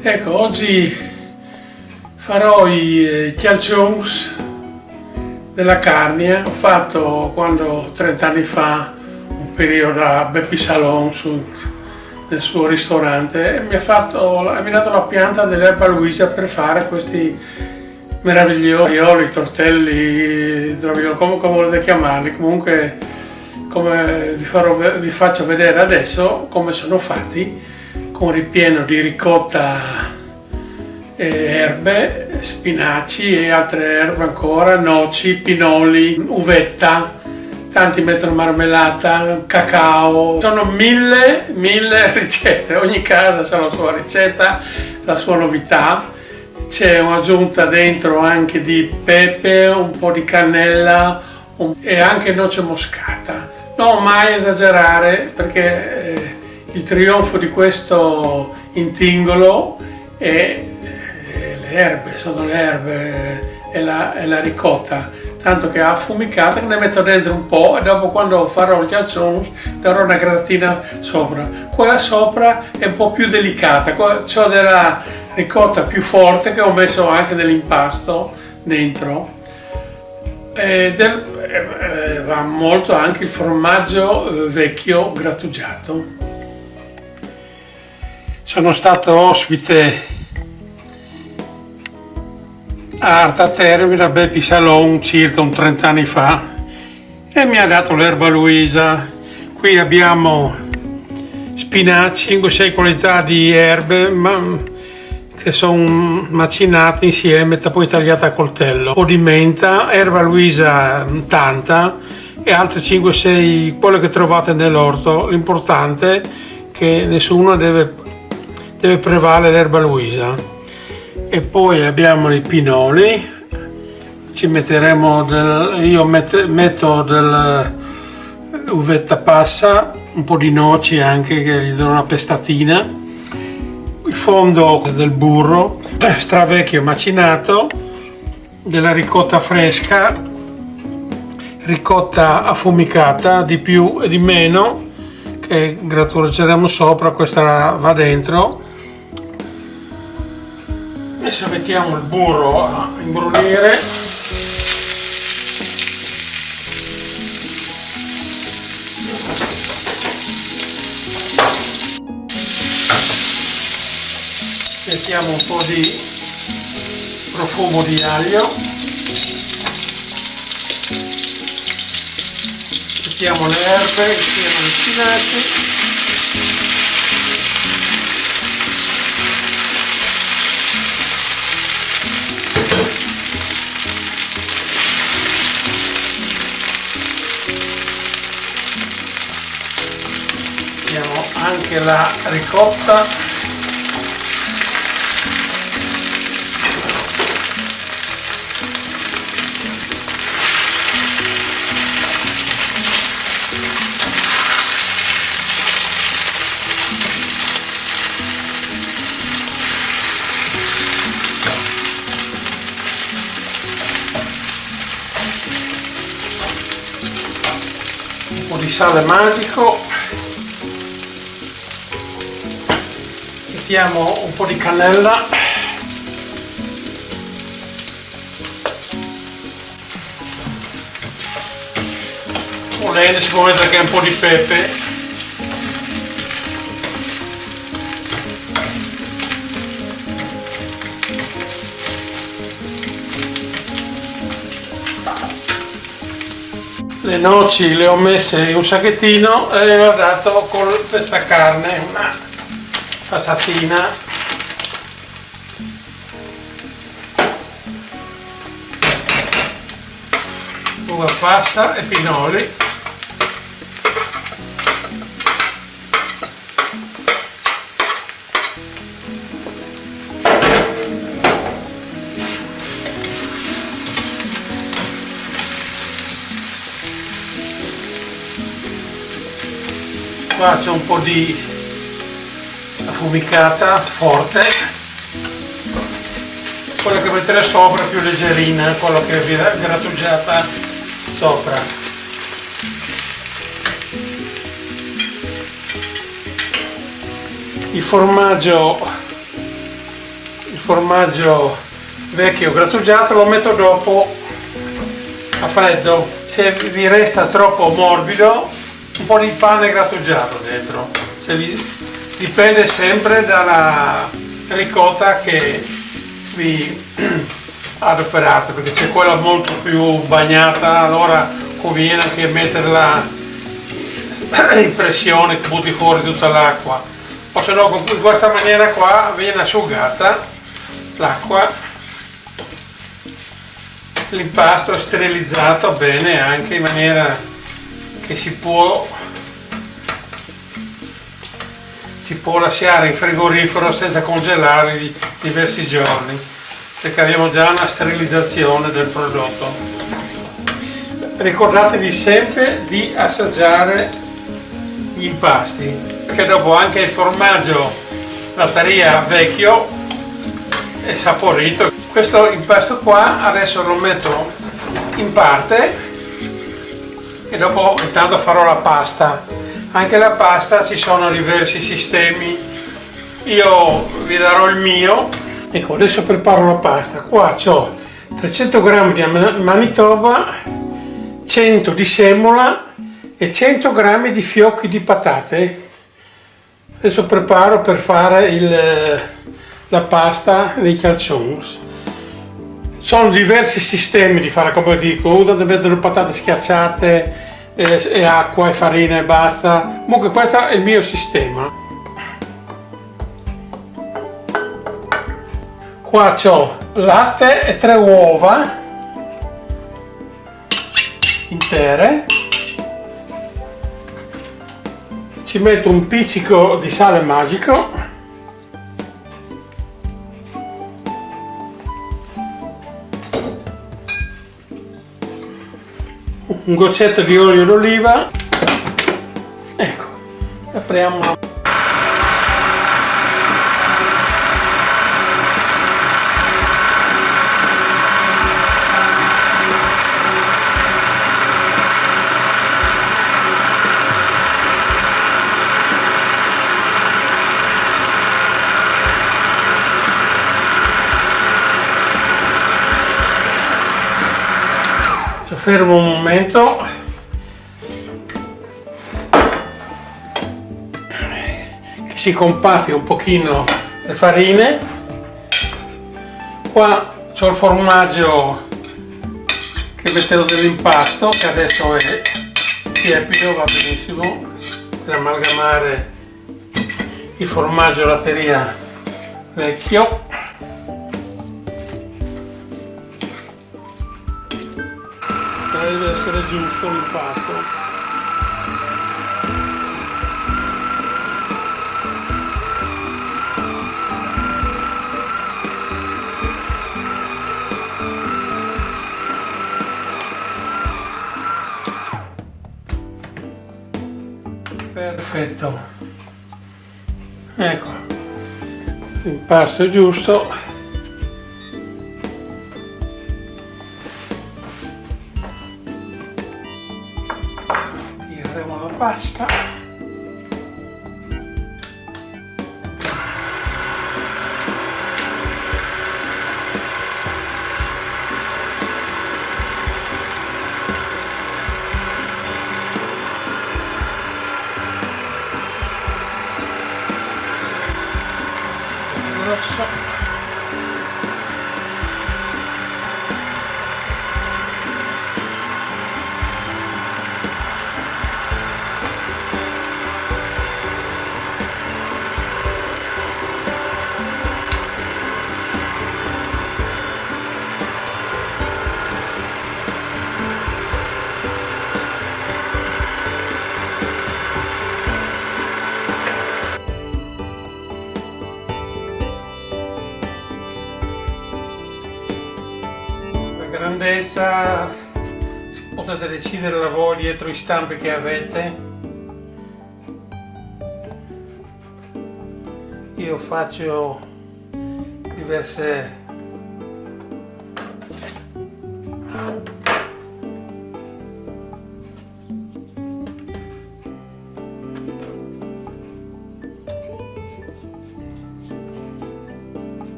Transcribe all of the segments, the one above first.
Ecco, oggi farò i chialcions della Carnia. Ho fatto quando 30 anni fa un periodo a Beppi Salon nel suo ristorante e mi ha dato la pianta dell'erba Luisa per fare questi meravigliosi tortelli, come volete chiamarli. Comunque, come vi faccio vedere adesso come sono fatti, con ripieno di ricotta, erbe, spinaci e altre erbe ancora, noci, pinoli, uvetta, tanti mettono marmellata, cacao. Sono mille ricette, ogni casa ha la sua ricetta, la sua novità. C'è un'aggiunta dentro anche di pepe, un po' di cannella e anche noce moscata. Non mai esagerare, perché il trionfo di questo intingolo è sono le erbe e la ricotta, tanto che affumicata, che ne metto dentro un po' e dopo, quando farò il chialcions, darò una gradatina sopra. Quella sopra è un po' più delicata, c'ho della ricotta più forte che ho messo anche dell'impasto dentro. Va molto anche il formaggio vecchio grattugiato. Sono stato ospite a Arta Terme da Beppi Salon circa 30 anni fa e mi ha dato l'erba Luisa. Qui abbiamo spinaci, 5-6 qualità di erbe che sono macinate insieme, poi tagliate a coltello, un po' di menta, erba Luisa tanta e altre 5-6 quelle che trovate nell'orto. L'importante è che nessuno deve prevalere l'erba Luisa. E poi abbiamo i pinoli, ci metteremo io metto dell'uvetta passa, un po' di noci anche che gli do una pestatina, il fondo del burro stravecchio macinato, della ricotta fresca, ricotta affumicata di più e di meno che grattugeremo sopra. Questa va dentro. Adesso mettiamo il burro a imbrunire. Mettiamo un po' di profumo di aglio. Mettiamo le erbe insieme agli spinaci. Mettiamo anche la ricotta. Un po' di sale magico. Mettiamo un po' di cannella, volendo si può mettere anche un po' di pepe, le noci le ho messe in un sacchettino e le ho dato con questa carne una passatina. Uva passa e pinoli. Qua c'è un po' di affumicata forte, quella che mettere sopra più leggerina, quella che è grattugiata sopra. Il formaggio formaggio vecchio grattugiato lo metto dopo a freddo. Se vi resta troppo morbido, un po' di pane grattugiato dentro. Dipende sempre dalla ricotta che vi adoperate, perché c'è quella molto più bagnata, allora conviene anche metterla in pressione, che butti fuori tutta l'acqua, o se no in questa maniera qua viene asciugata l'acqua, l'impasto è sterilizzato bene anche in maniera che si può lasciare in frigorifero senza congelare diversi giorni, perché abbiamo già una sterilizzazione del prodotto. Ricordatevi sempre di assaggiare gli impasti, perché dopo anche il formaggio latteria vecchio è saporito. Questo impasto qua adesso lo metto in parte e dopo intanto farò la pasta. Anche la pasta ci sono diversi sistemi, io vi darò il mio. Ecco, adesso preparo la pasta. Qua ho 300 g di Manitoba, 100 di semola e 100 g di fiocchi di patate. Adesso preparo per fare la pasta dei calzones. Sono diversi sistemi di fare, come dico, uno da mettere patate schiacciate e acqua e farina e basta. Comunque questo è il mio sistema. Qua ho latte e 3 uova intere. Ci metto un pizzico di sale magico, un goccetto di olio d'oliva. Ecco, apriamo. Fermo un momento, che si compatti un pochino le farine. Qua c'ho il formaggio che metterò nell'impasto, che adesso è tiepido, va benissimo per amalgamare il formaggio latteria vecchio. Deve essere giusto l'impasto. Perfetto, ecco, l'impasto è giusto. La pasta, grosso. Grandezza potete decidere la voi dietro i stampi che avete. Io faccio diverse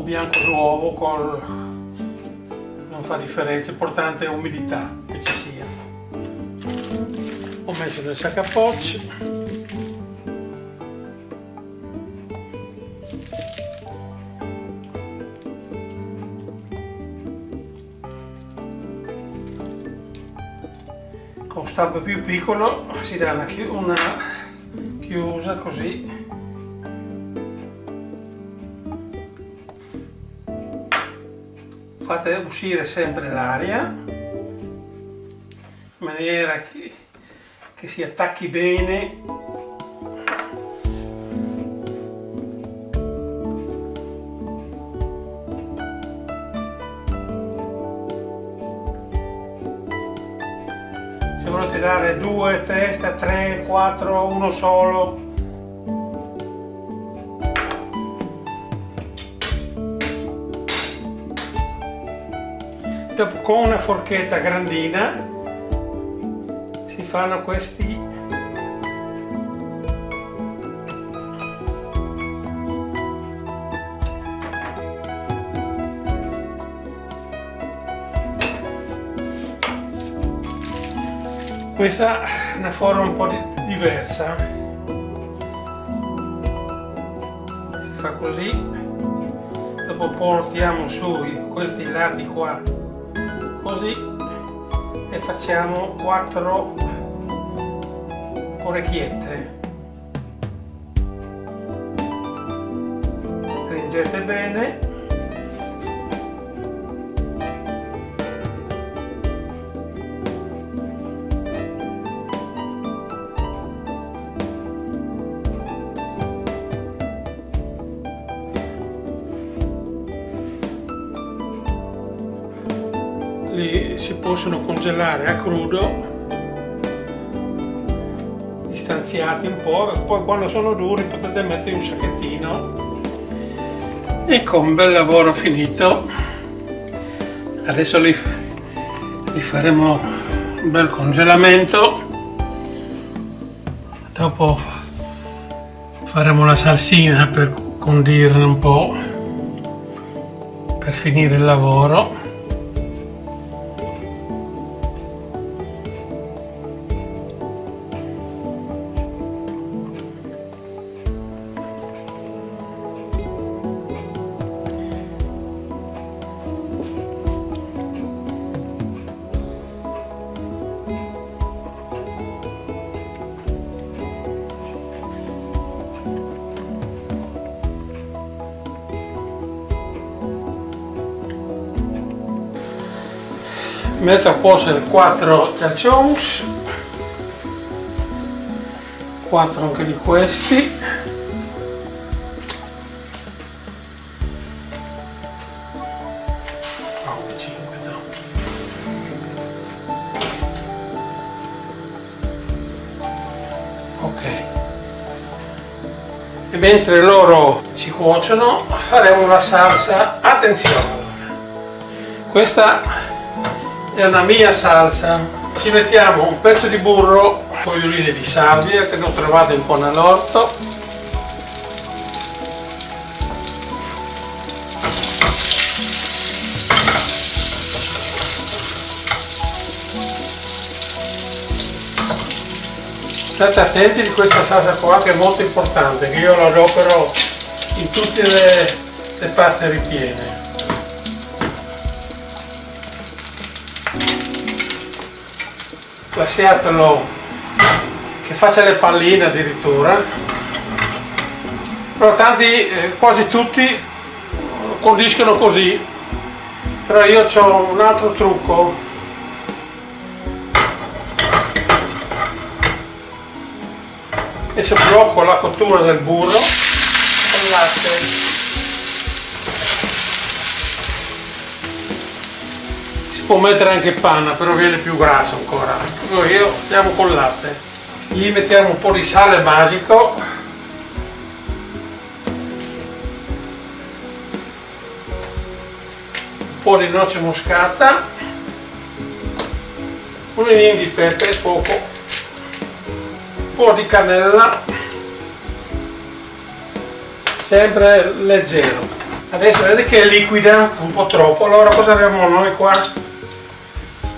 bianco d'uovo non fa differenza, l'importante è umidità che ci sia. Ho messo nel sac à poch. Con stampo più piccolo si dà una chiusa così. Fate uscire sempre l'aria in maniera che si attacchi bene. Se volete dare 2 teste, 3, 4, uno solo. Dopo con una forchetta grandina si fanno questi questa è una forma un po' diversa, si fa così, dopo portiamo su questi lati qua così e facciamo 4 orecchiette. Stringete bene. Li si possono congelare a crudo, distanziati un po', e poi quando sono duri potete mettere un sacchettino. Ecco, un bel lavoro finito. Adesso li faremo un bel congelamento, dopo faremo la salsina per condirla un po', per finire il lavoro. Metto a posto 4 calzones, 4 anche di questi. No, 5 no. Ok. E mentre loro si cuociono faremo la salsa. Attenzione! Questa è una mia salsa. Ci mettiamo un pezzo di burro con le oline di salvia che ho trovato un po' nell'orto. State attenti di questa salsa qua che è molto importante, che io la adopero in tutte le paste ripiene. Lasciatelo che faccia le palline addirittura, però tanti, quasi tutti condiscono così, però io ho un altro trucco. Adesso blocco la cottura del burro con latte. Può mettere anche panna, però viene più grasso ancora. Io andiamo col latte. Gli mettiamo un po' di sale magico, un po' di noce moscata, un po' di pepe, poco, un po' di cannella, sempre leggero. Adesso vedete che è liquida un po' troppo, allora cosa abbiamo noi qua?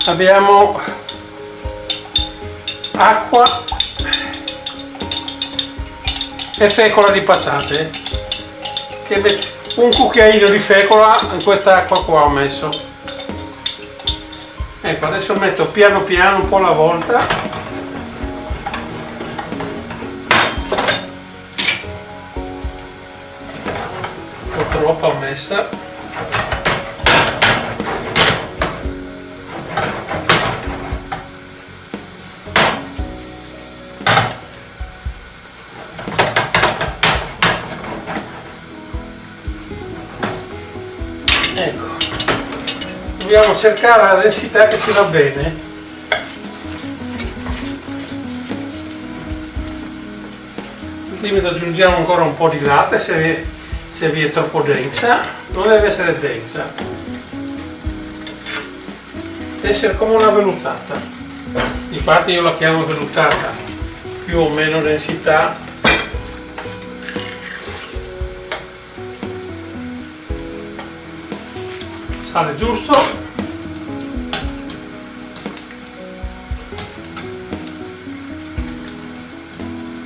Abbiamo acqua e fecola di patate, un cucchiaino di fecola in questa acqua qua ho messo. Ecco, adesso metto piano piano un po' alla volta. Troppa ho messa. Ecco, dobbiamo cercare la densità che ci va bene. Quindi aggiungiamo ancora un po' di latte se vi è troppo densa, non deve essere densa, deve essere come una vellutata. Infatti io la chiamo vellutata, più o meno densità. Sale giusto.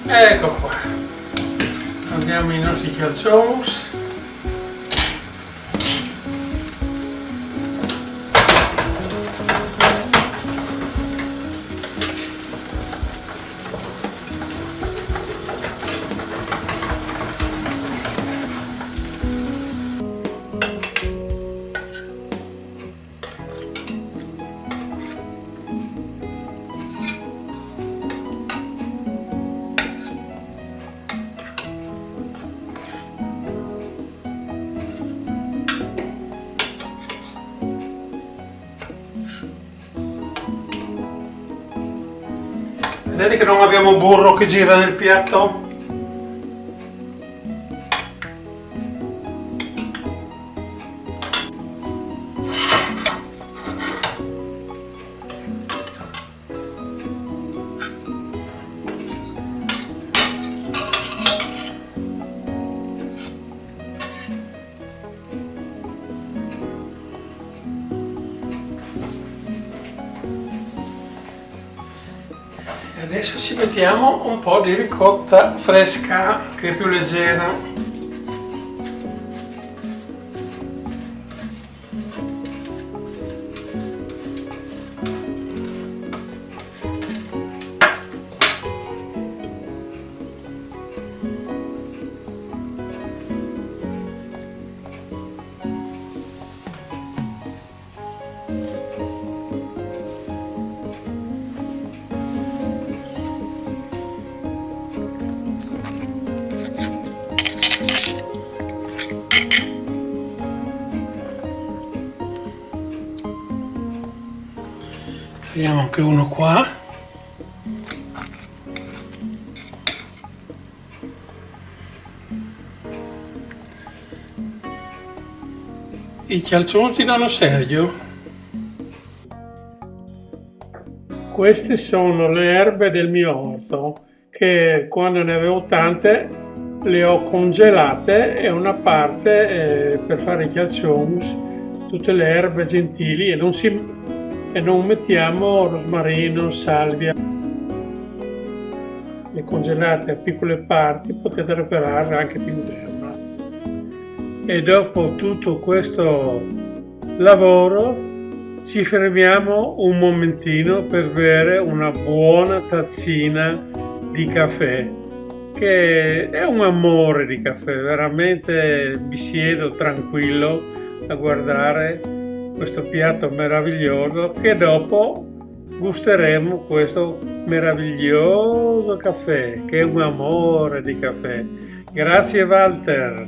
Ecco qua. Andiamo i nostri calzones. Vedete che non abbiamo burro che gira nel piatto? Adesso ci mettiamo un po' di ricotta fresca che è più leggera. Togliamo anche uno qua. I calzoni di nonno Sergio. Queste sono le erbe del mio orto che quando ne avevo tante le ho congelate e una parte per fare i calzones, tutte le erbe gentili e non mettiamo rosmarino, salvia. Le congelate a piccole parti potete reperare anche più d'erba. E dopo tutto questo lavoro ci fermiamo un momentino per bere una buona tazzina di caffè, che è un amore di caffè, veramente mi siedo tranquillo a guardare questo piatto meraviglioso che dopo gusteremo questo meraviglioso caffè che è un amore di caffè. Grazie Walter.